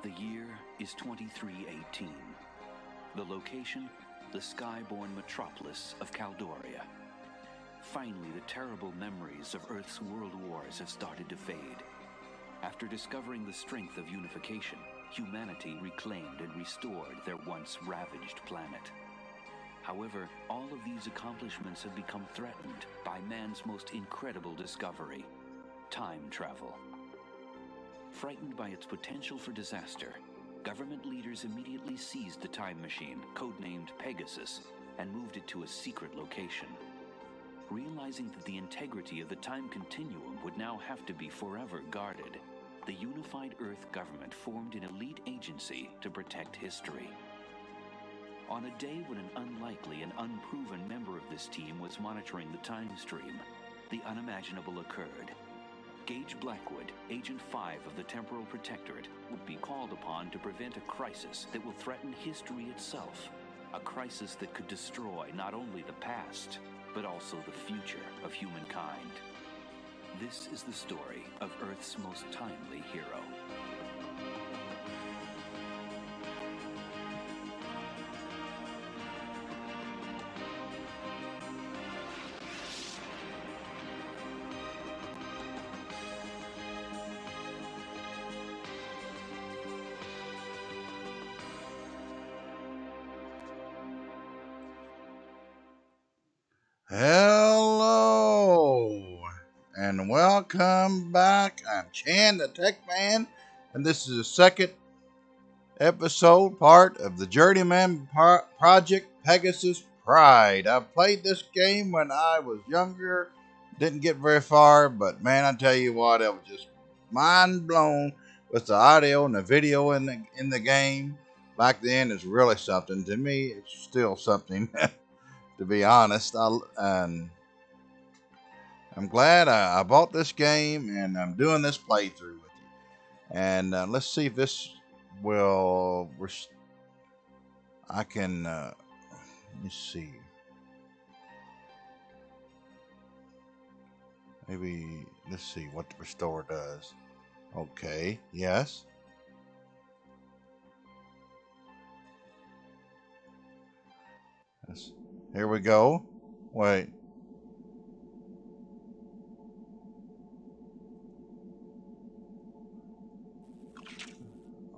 The year is 2318. The location, the sky-born metropolis of Caldoria. Finally, the terrible memories of Earth's world wars have started to fade. After discovering the strength of unification, humanity reclaimed and restored their once ravaged planet. However, all of these accomplishments have become threatened by man's most incredible discovery: time travel. Frightened by its potential for disaster, government leaders immediately seized the time machine, codenamed Pegasus, and moved it to a secret location. Realizing that the integrity of the time continuum would now have to be forever guarded, the unified Earth government formed an elite agency to protect history. On a day when an unlikely and unproven member of this team was monitoring the time stream, the unimaginable occurred. Gage Blackwood, Agent 5 of the Temporal Protectorate, would be called upon to prevent a crisis that will threaten history itself. A crisis that could destroy not only the past, but also the future of humankind. This is the story of Earth's most timely hero. Hello and welcome back. I'm Chan the Tech Man, and this is the second episode part of the Journeyman project, Pegasus Pride. I played this game when I was younger, didn't get very far, but man, I tell you what, it was just mind blown with the audio and the video in the game. Back then, it's really something. To me, it's still something. To be honest, I'm glad I bought this game and I'm doing this playthrough with you. And let's see if this will. I can. Let me see. Maybe let's see what the restore does. Okay. Yes. Here we go. Wait.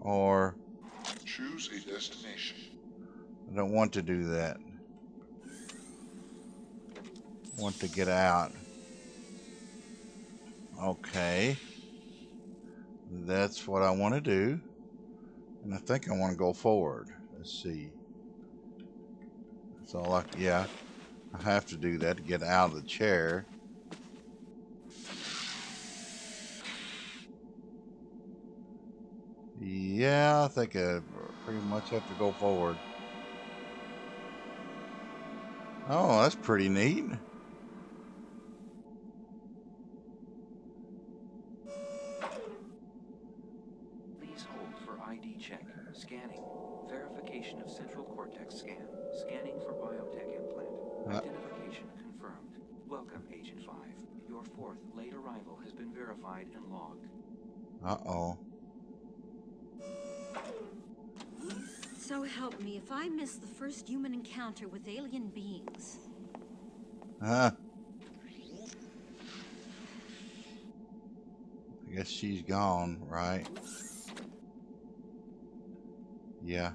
Or choose a destination. I don't want to do that. I want to get out. Okay. That's what I want to do. And I think I want to go forward. Let's see. That's all I have to do that to get out of the chair. Yeah, I think I pretty much have to go forward. Oh, that's pretty neat. Please hold for ID check. Scanning. Verification of central cortex scan. Scanning for biotech implant. Identification confirmed. Welcome, Agent 5. Your fourth late arrival has been verified and logged. Uh-oh. So help me if I miss the first human encounter with alien beings. I guess she's gone, right? Yeah.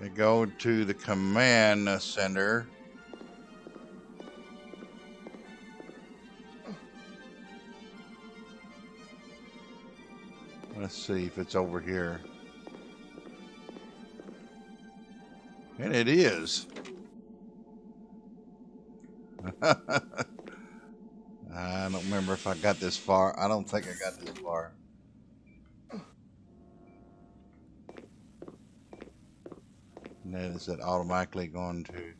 They go to the command center. Let's see if it's over here. And it is. I don't remember if I got this far. I don't think I got this far. And then is it automatically going to...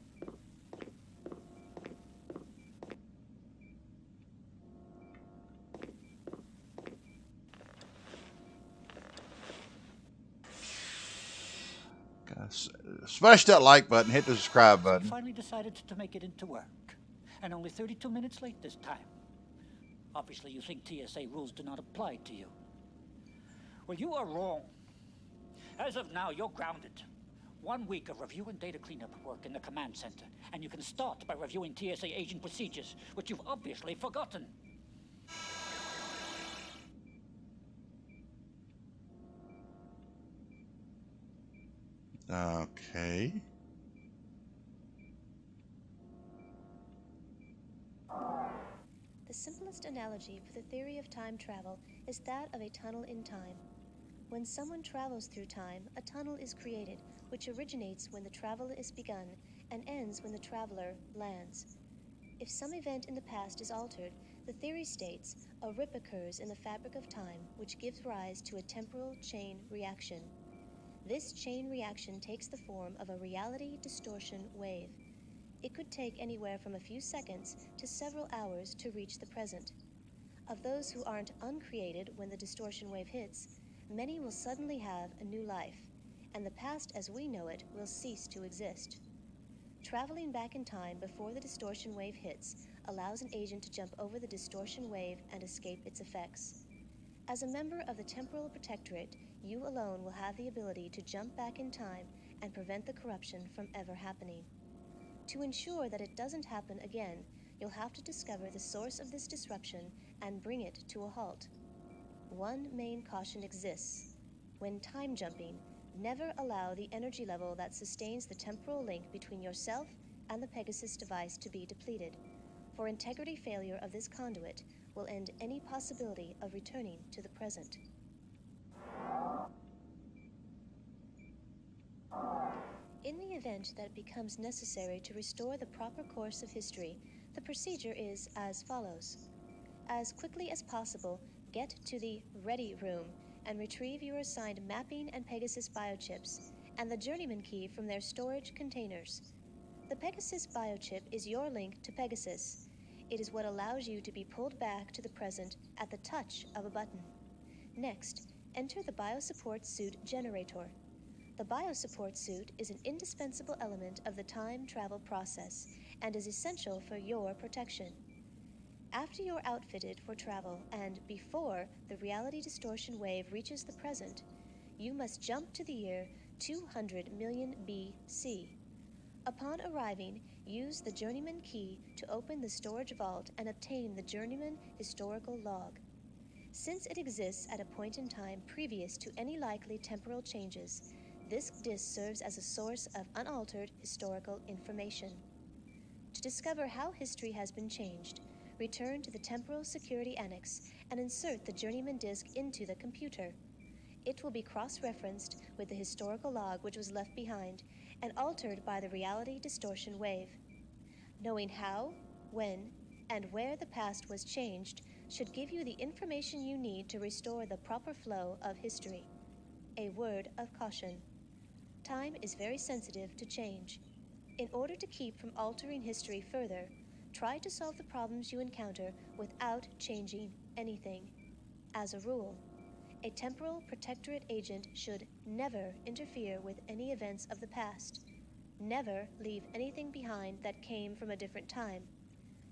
Smash that like button, hit the subscribe So you button. finally decided to make it into work. And only 32 minutes late this time. Obviously, you think TSA rules do not apply to you. Well, you are wrong. As of now, you're grounded. 1 week of review and data cleanup work in the command center. And you can start by reviewing TSA agent procedures, which you've obviously forgotten. Okay. The simplest analogy for the theory of time travel is that of a tunnel in time. When someone travels through time, a tunnel is created, which originates when the travel is begun and ends when the traveler lands. If some event in the past is altered, the theory states a rip occurs in the fabric of time, which gives rise to a temporal chain reaction. This chain reaction takes the form of a reality distortion wave. It could take anywhere from a few seconds to several hours to reach the present. Of those who aren't uncreated when the distortion wave hits, many will suddenly have a new life, and the past as we know it will cease to exist. Traveling back in time before the distortion wave hits allows an agent to jump over the distortion wave and escape its effects. As a member of the Temporal Protectorate, you alone will have the ability to jump back in time and prevent the corruption from ever happening. To ensure that it doesn't happen again, you'll have to discover the source of this disruption and bring it to a halt. One main caution exists. When time jumping, never allow the energy level that sustains the temporal link between yourself and the Pegasus device to be depleted, for integrity failure of this conduit will end any possibility of returning to the present. In the event that it becomes necessary to restore the proper course of history, the procedure is as follows. As quickly as possible, get to the Ready Room and retrieve your assigned mapping and Pegasus biochips and the Journeyman key from their storage containers. The Pegasus biochip is your link to Pegasus. It is what allows you to be pulled back to the present at the touch of a button. Next, enter the biosupport suit generator. The biosupport suit is an indispensable element of the time travel process and is essential for your protection. After you're outfitted for travel and before the reality distortion wave reaches the present, you must jump to the year 200 million BC. Upon arriving, use the Journeyman key to open the storage vault and obtain the Journeyman historical log. Since it exists at a point in time previous to any likely temporal changes, this disk serves as a source of unaltered historical information. To discover how history has been changed, return to the Temporal Security Annex and insert the Journeyman disk into the computer. It will be cross-referenced with the historical log which was left behind and altered by the reality distortion wave. Knowing how, when, and where the past was changed should give you the information you need to restore the proper flow of history. A word of caution. Time is very sensitive to change. In order to keep from altering history further, try to solve the problems you encounter without changing anything. As a rule, a Temporal Protectorate agent should never interfere with any events of the past, never leave anything behind that came from a different time,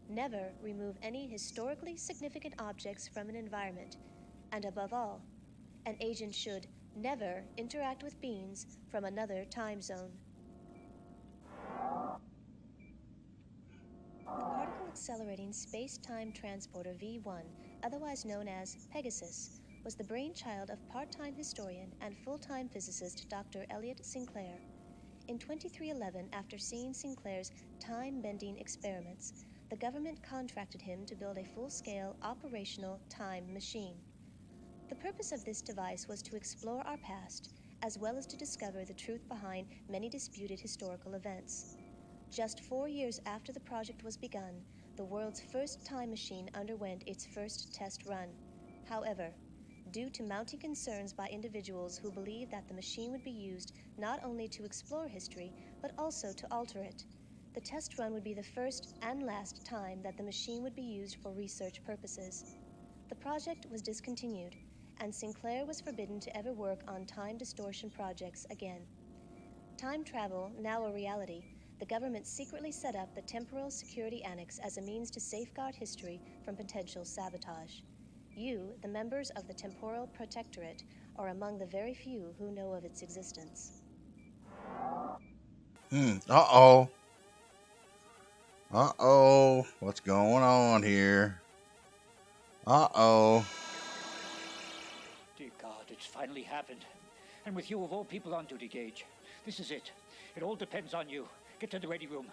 never remove any historically significant objects from an environment, and above all, an agent should never interact with beings from another time zone. The Particle Accelerating Space-Time Transporter V1, otherwise known as Pegasus, was the brainchild of part-time historian and full-time physicist Dr. Elliot Sinclair. In 2311, after seeing Sinclair's time-bending experiments, the government contracted him to build a full-scale operational time machine. The purpose of this device was to explore our past, as well as to discover the truth behind many disputed historical events. Just 4 years after the project was begun, the world's first time machine underwent its first test run. However, due to mounting concerns by individuals who believed that the machine would be used not only to explore history, but also to alter it, the test run would be the first and last time that the machine would be used for research purposes. The project was discontinued, and Sinclair was forbidden to ever work on time distortion projects again. time travel now a reality, the government secretly set up the Temporal Security Annex as a means to safeguard history from potential sabotage. You, the members of the Temporal Protectorate, are among the very few who know of its existence. Uh-oh. Uh-oh. What's going on here? Uh-oh. Dear God, it's finally happened. And with you of all people on duty, Gage. This is it. It all depends on you. Get to the ready room.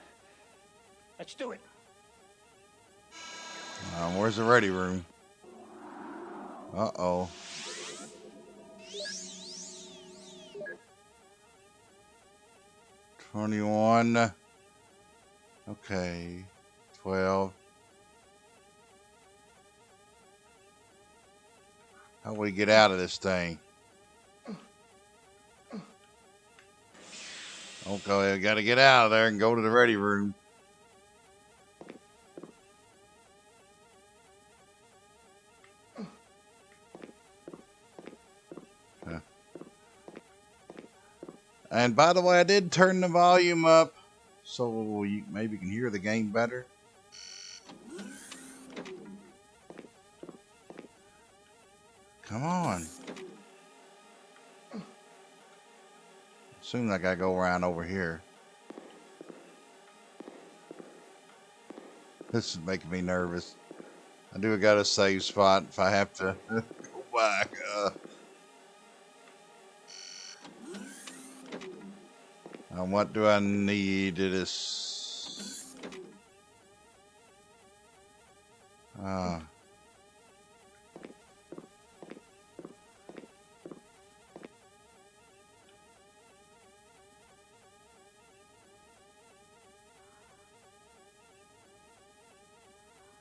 Let's do it. Where's the ready room? Uh-oh. 21. Okay. 12. How do we get out of this thing? Okay, I gotta get out of there and go to the ready room. And by the way, I did turn the volume up so you maybe can hear the game better. Come on. Seems like I go around over here. This is making me nervous. I do got a save spot if I have to go back. And what do I need? It is.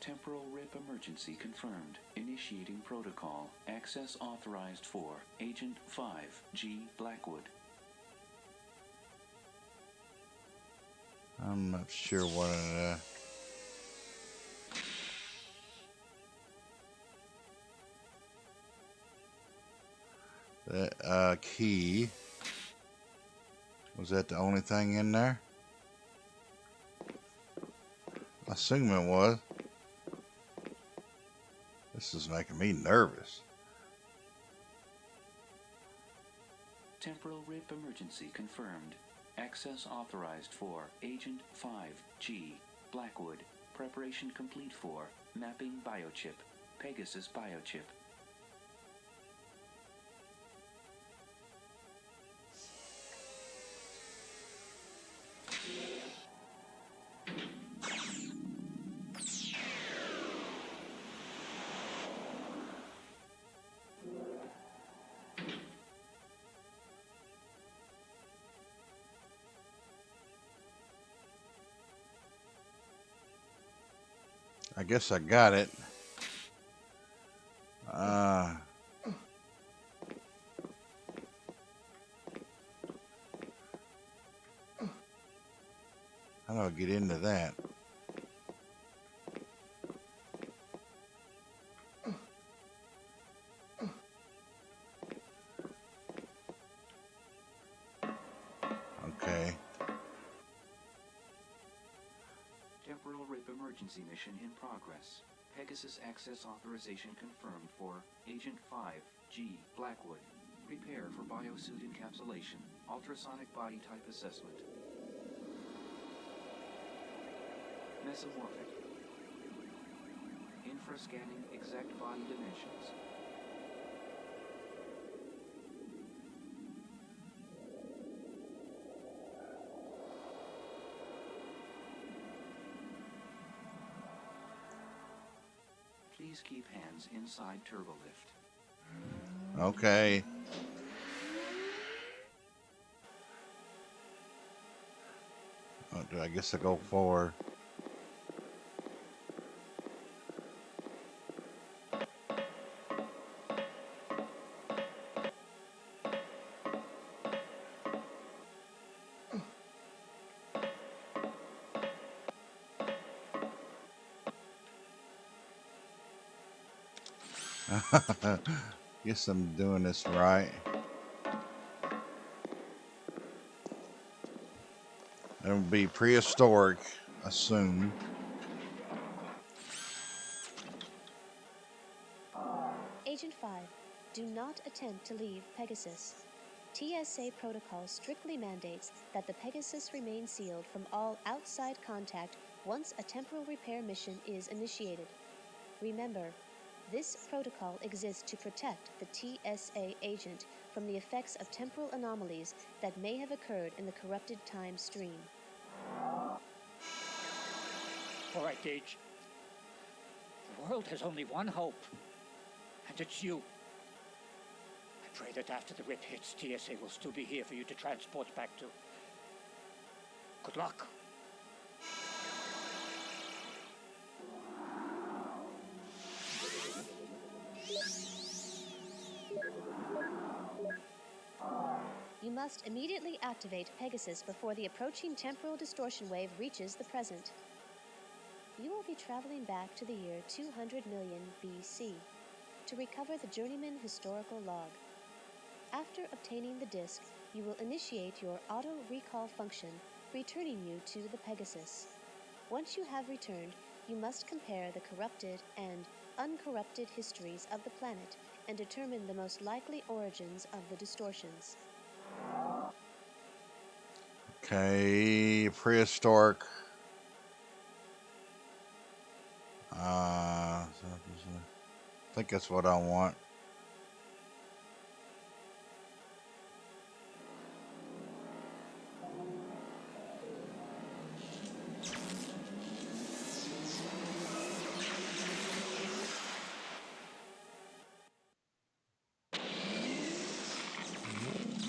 Temporal rip emergency confirmed. Initiating protocol. Access authorized for Agent 5G Blackwood. I'm not sure what that key. Was that the only thing in there? I assume it was. This is making me nervous. Temporal rip emergency confirmed. Access authorized for Agent 5G Blackwood. Preparation complete for mapping biochip. Pegasus biochip. I guess I got it. How do I get into that? Okay. Temporal rip emergency mission in progress. Pegasus access authorization confirmed for Agent 5G Blackwood. Prepare for biosuit encapsulation. Ultrasonic body type assessment. Mesomorphic. Infrascanning exact body dimensions. Please keep hands inside turbolift. Okay. I guess I go forward. Guess I'm doing this right. It would be prehistoric, assume. Agent 5, do not attempt to leave Pegasus. TSA protocol strictly mandates that the Pegasus remain sealed from all outside contact once a temporal repair mission is initiated. Remember, this protocol exists to protect the TSA agent from the effects of temporal anomalies that may have occurred in the corrupted time stream. All right, Gage. The world has only one hope, and it's you. I pray that after the rip hits, TSA will still be here for you to transport back to. Good luck. You must immediately activate Pegasus before the approaching temporal distortion wave reaches the present. You will be traveling back to the year 200 million BC to recover the Journeyman historical log. After obtaining the disk, you will initiate your auto-recall function, returning you to the Pegasus. Once you have returned, you must compare the corrupted and uncorrupted histories of the planet and determine the most likely origins of the distortions. Okay, prehistoric. I think that's what I want.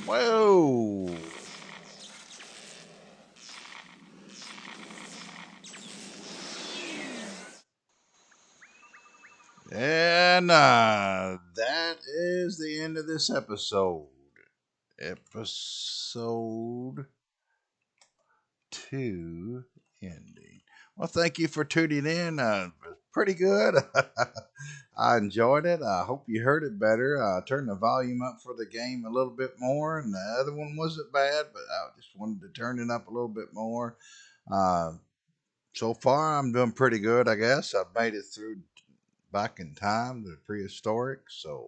Whoa! And that is the end of this episode. Episode 2 ending. Well, thank you for tuning in. It was pretty good. I enjoyed it. I hope you heard it better. I turned the volume up for the game a little bit more, and the other one wasn't bad, but I just wanted to turn it up a little bit more. So far, I'm doing pretty good, I guess. I've made it through back in time, the prehistoric. So,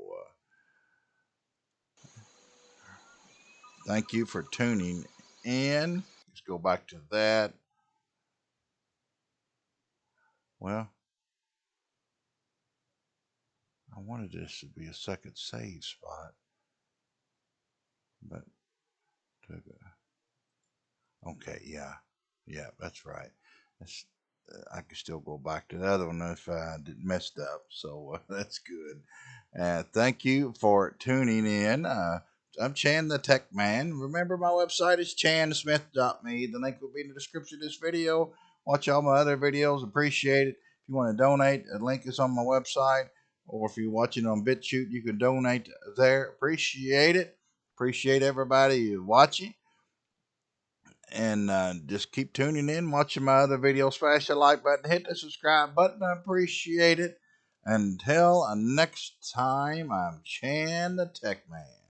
thank you for tuning in. Let's go back to that. Well, I wanted this to be a second save spot, but okay, yeah, that's right. That's, I can still go back to the other one if I did messed up, so that's good. Thank you for tuning in. I'm Chan the Tech Man. Remember, my website is chansmith.me. The link will be in the description of this video. Watch all my other videos. Appreciate it. If you want to donate, a link is on my website. Or if you're watching on BitChute, you can donate there. Appreciate it. Appreciate everybody watching. And just keep tuning in, watching my other videos. Smash the like button, hit the subscribe button. I appreciate it. Until next time, I'm Chan the Tech Man.